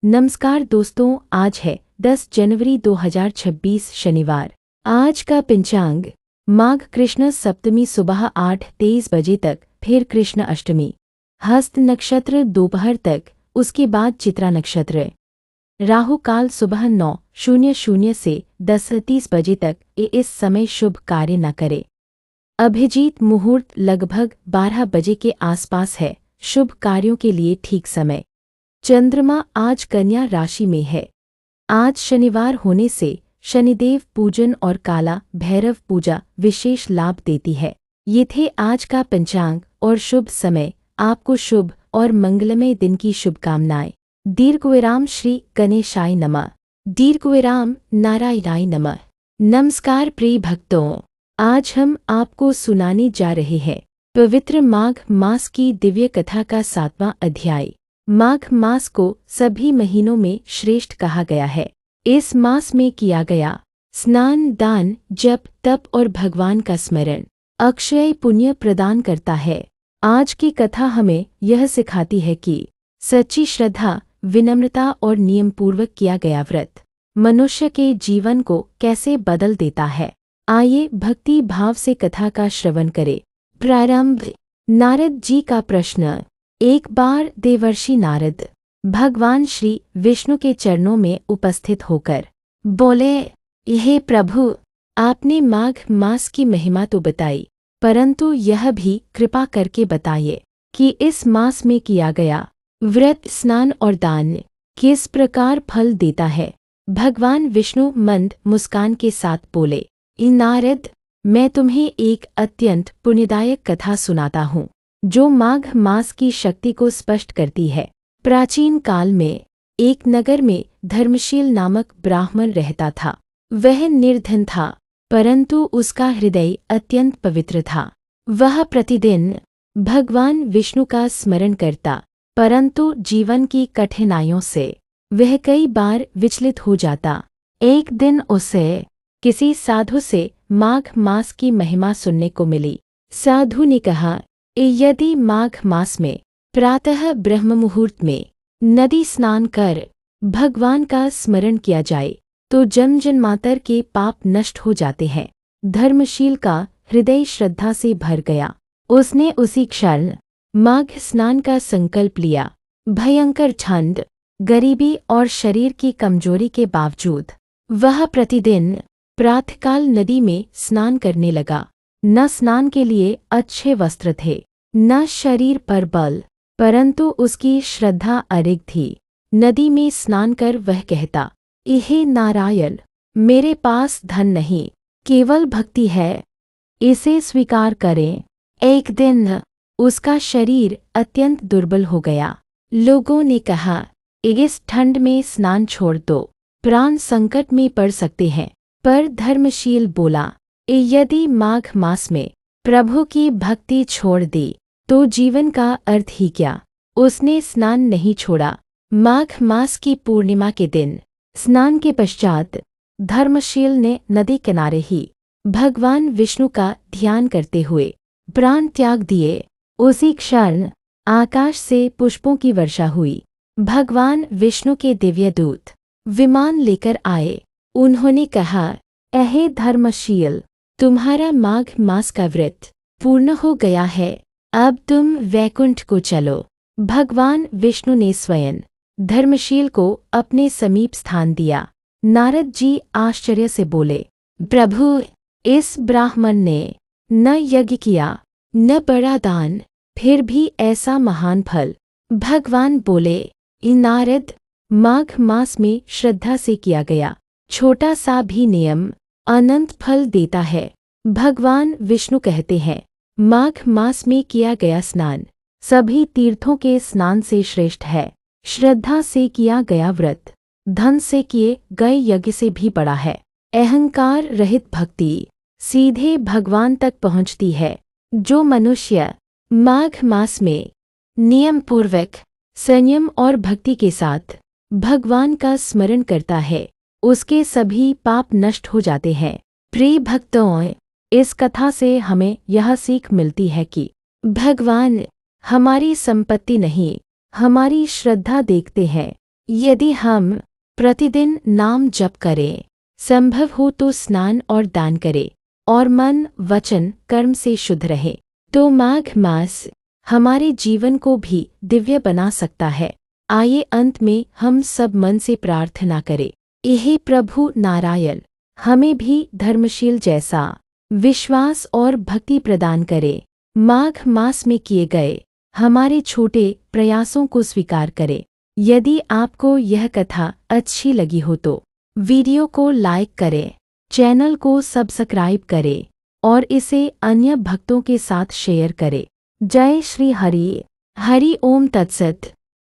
नमस्कार दोस्तों, आज है 10 जनवरी 2026 शनिवार। आज का पंचांग माघ कृष्ण सप्तमी सुबह 8:23 बजे तक, फिर कृष्ण अष्टमी, हस्त नक्षत्र दोपहर तक, उसके बाद चित्रा नक्षत्र। राहु काल सुबह 9:00 से 10:30 बजे तक। इस समय शुभ कार्य न करें। अभिजीत मुहूर्त लगभग 12 बजे के आसपास है। शुभ कार्यों के लिए ठीक समय। चंद्रमा आज कन्या राशि में है। आज शनिवार होने से शनिदेव पूजन और काला भैरव पूजा विशेष लाभ देती है। ये थे आज का पंचांग और शुभ समय। आपको शुभ और मंगलमय दिन की शुभकामनाएं। दीर्घविराम श्री गणेशाय नमः। दीर्घविराम नारायणाय नमः। नमस्कार प्रिय भक्तों, आज हम आपको सुनाने जा रहे हैं पवित्र माघ मास की दिव्य कथा का 7वां अध्याय। माघ मास को सभी महीनों में श्रेष्ठ कहा गया है। इस मास में किया गया स्नान, दान, जप, तप और भगवान का स्मरण अक्षय पुण्य प्रदान करता है। आज की कथा हमें यह सिखाती है कि सच्ची श्रद्धा, विनम्रता और नियमपूर्वक किया गया व्रत मनुष्य के जीवन को कैसे बदल देता है। आइए भक्ति भाव से कथा का श्रवण करें। प्रारंभ। नारद जी का प्रश्न। एक बार देवर्षि नारद भगवान श्री विष्णु के चरणों में उपस्थित होकर बोले, हे प्रभु, आपने माघ मास की महिमा तो बताई, परंतु यह भी कृपा करके बताइए कि इस मास में किया गया व्रत, स्नान और दान किस प्रकार फल देता है। भगवान विष्णु मंद मुस्कान के साथ बोले, नारद, मैं तुम्हें एक अत्यंत पुण्यदायक कथा सुनाता हूँ जो माघ मास की शक्ति को स्पष्ट करती है। प्राचीन काल में एक नगर में धर्मशील नामक ब्राह्मण रहता था। वह निर्धन था, परंतु उसका हृदय अत्यंत पवित्र था। वह प्रतिदिन भगवान विष्णु का स्मरण करता, परंतु जीवन की कठिनाइयों से वह कई बार विचलित हो जाता। एक दिन उसे किसी साधु से माघ मास की महिमा सुनने को मिली। साधु ने कहा, यदि माघ मास में प्रातः ब्रह्म मुहूर्त में नदी स्नान कर भगवान का स्मरण किया जाए तो जन्म जन्मांतर के पाप नष्ट हो जाते हैं। धर्मशील का हृदय श्रद्धा से भर गया। उसने उसी क्षण माघ स्नान का संकल्प लिया। भयंकर ठंड, गरीबी और शरीर की कमजोरी के बावजूद वह प्रतिदिन प्रातःकाल नदी में स्नान करने लगा। न स्नान के लिए अच्छे वस्त्र थे, न शरीर पर बल, परंतु उसकी श्रद्धा अडिग थी। नदी में स्नान कर वह कहता, हे नारायण, मेरे पास धन नहीं, केवल भक्ति है, इसे स्वीकार करें। एक दिन उसका शरीर अत्यंत दुर्बल हो गया। लोगों ने कहा, इस ठंड में स्नान छोड़ दो, प्राण संकट में पड़ सकते हैं। पर धर्मशील बोला, यदि माघ मास में प्रभु की भक्ति छोड़ दी तो जीवन का अर्थ ही क्या। उसने स्नान नहीं छोड़ा। माघ मास की पूर्णिमा के दिन स्नान के पश्चात धर्मशील ने नदी किनारे ही भगवान विष्णु का ध्यान करते हुए प्राण त्याग दिए। उसी क्षण आकाश से पुष्पों की वर्षा हुई। भगवान विष्णु के दिव्य दूत विमान लेकर आए। उन्होंने कहा, हे धर्मशील, तुम्हारा माघ मास का व्रत पूर्ण हो गया है, अब तुम वैकुंठ को चलो। भगवान विष्णु ने स्वयं धर्मशील को अपने समीप स्थान दिया। नारद जी आश्चर्य से बोले, प्रभु, इस ब्राह्मण ने न यज्ञ किया न बड़ा दान, फिर भी ऐसा महान फल। भगवान बोले, नारद, माघ मास में श्रद्धा से किया गया छोटा सा भी नियम अनंत फल देता है। भगवान विष्णु कहते हैं, माघ मास में किया गया स्नान सभी तीर्थों के स्नान से श्रेष्ठ है। श्रद्धा से किया गया व्रत धन से किए गए यज्ञ से भी बड़ा है। अहंकार रहित भक्ति सीधे भगवान तक पहुँचती है। जो मनुष्य माघ मास में नियम पूर्वक, संयम और भक्ति के साथ भगवान का स्मरण करता है, उसके सभी पाप नष्ट हो जाते हैं। प्रिय भक्तों, इस कथा से हमें यह सीख मिलती है कि भगवान हमारी संपत्ति नहीं, हमारी श्रद्धा देखते हैं। यदि हम प्रतिदिन नाम जप करें, संभव हो तो स्नान और दान करें और मन वचन कर्म से शुद्ध रहे, तो माघ मास हमारे जीवन को भी दिव्य बना सकता है। आइए अंत में हम सब मन से प्रार्थना करें। हे प्रभु नारायण, हमें भी धर्मशील जैसा विश्वास और भक्ति प्रदान करे। माघ मास में किए गए हमारे छोटे प्रयासों को स्वीकार करें। यदि आपको यह कथा अच्छी लगी हो तो वीडियो को लाइक करें, चैनल को सब्सक्राइब करें और इसे अन्य भक्तों के साथ शेयर करें। जय श्री हरि। हरि ओम तत्सत।